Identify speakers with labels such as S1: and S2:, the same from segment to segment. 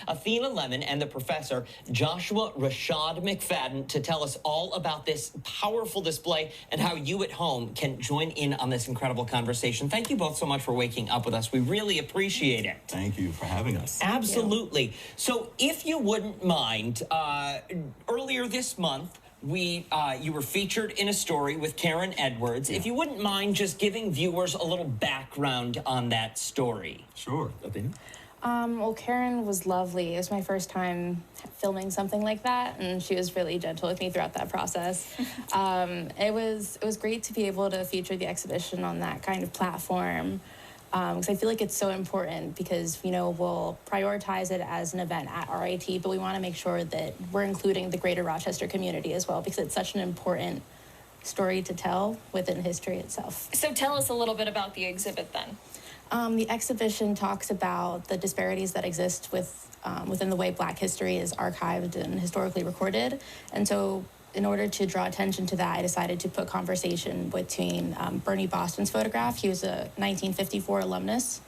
S1: Athena Lemon and the professor, Joshua Rasheed McFadden, to tell us all about this powerful display and how you at home can join in on this incredible conversation. Thank you both so much for waking up with us. We really appreciate it.
S2: Thank you for having us.
S1: Absolutely. So if you wouldn't mind, earlier this month, you were featured in a story with Karen Edwards. If you wouldn't mind just giving viewers a little background on that story.
S2: Sure. Athena?
S3: Well, Karen was lovely. It was my first time filming something like that, and she was really gentle with me throughout that process. It was great to be able to feature the exhibition on that kind of platform, because I feel like it's so important because, you know, we'll prioritize it as an event at RIT, but we want to make sure that we're including the greater Rochester community as well, because it's such an important story to tell within history itself.
S4: So tell us a little bit about the exhibit then.
S3: The exhibition talks about the disparities that exist within the way Black history is archived and historically recorded. And so in order to draw attention to that, I decided to put conversation between Bernie Boston's photograph. He was a 1954 alumnus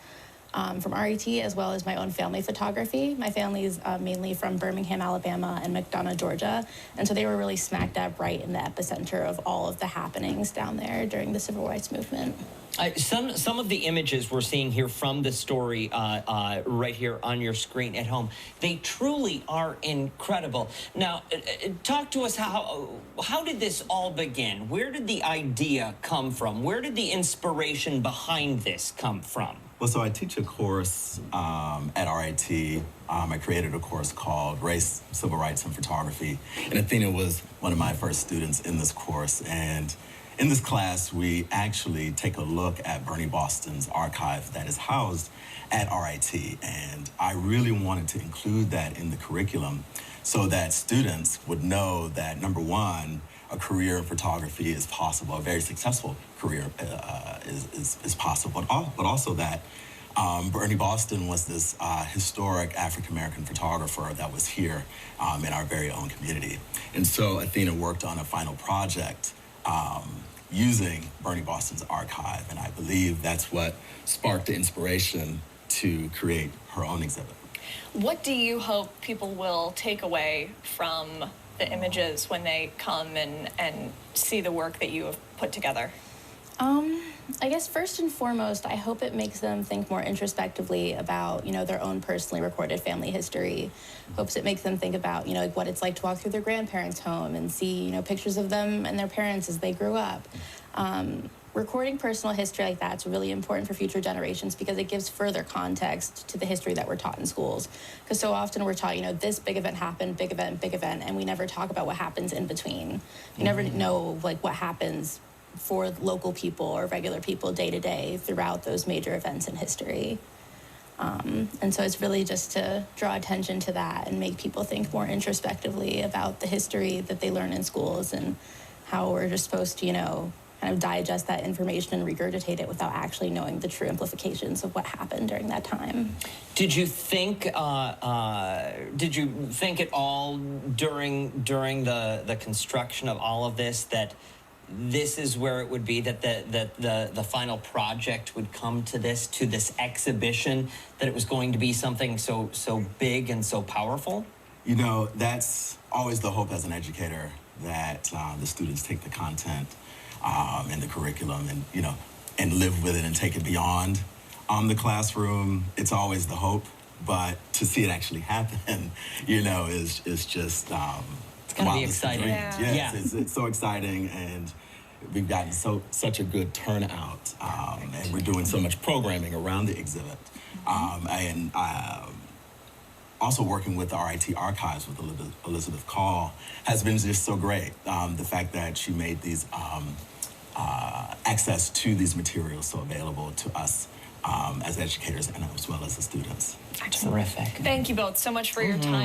S3: from RIT, as well as my own family photography. My family is mainly from Birmingham, Alabama, and McDonough, Georgia. And so they were really smack dab right in the epicenter of all of the happenings down there during the Civil Rights Movement.
S1: Some of the images we're seeing here from the story right here on your screen at home, they truly are incredible. Now, talk to us, how did this all begin? Where did the idea come from? Where did the inspiration behind this come from?
S2: Well, so I teach a course at RIT. I created a course called Race, Civil Rights, and Photography. And Athena was one of my first students in this course. And in this class, we actually take a look at Bernie Boston's archive that is housed at RIT. And I really wanted to include that in the curriculum so that students would know that, number one, a career in photography is possible, a very successful career is possible, but also that Bernie Boston was this historic African-American photographer that was here in our very own community. And so Athena worked on a final project using Bernie Boston's archive, and I believe that's what sparked the inspiration to create her own exhibit.
S4: What do you hope people will take away from the images when they come and see the work that you have put together?
S3: I guess first and foremost, I hope it makes them think more introspectively about, you know, their own personally recorded family history. Hopes it makes them think about, you know, like what it's like to walk through their grandparents' home and see, you know, pictures of them and their parents as they grew up. Recording personal history like that's really important for future generations because it gives further context to the history that we're taught in schools. Because so often we're taught, you know, this big event happened, big event, and we never talk about what happens in between. We never know, like, what happens for local people or regular people day to day throughout those major events in history. And so it's really just to draw attention to that and make people think more introspectively about the history that they learn in schools and how we're just supposed to, you know, kind of digest that information and regurgitate it without actually knowing the true implications of what happened during that time.
S1: Did you think at all during the construction of all of this that this is where it would be, that the final project would come to this exhibition, that it was going to be something so big and so powerful?
S2: You know, that's always the hope as an educator, that the students take the content and the curriculum and, you know, and live with it and take it beyond the classroom. It's always the hope, but to see it actually happen, you know, is just
S1: it's gonna be exciting.
S2: Yeah. It's so exciting, and we've gotten such a good turnout, and we're doing so much programming around the exhibit, and also working with the RIT archives with Elizabeth Call has been just so great. The fact that she made these access to these materials so available to us as educators and as well as the students.
S1: Terrific.
S4: Thank you both so much for your time.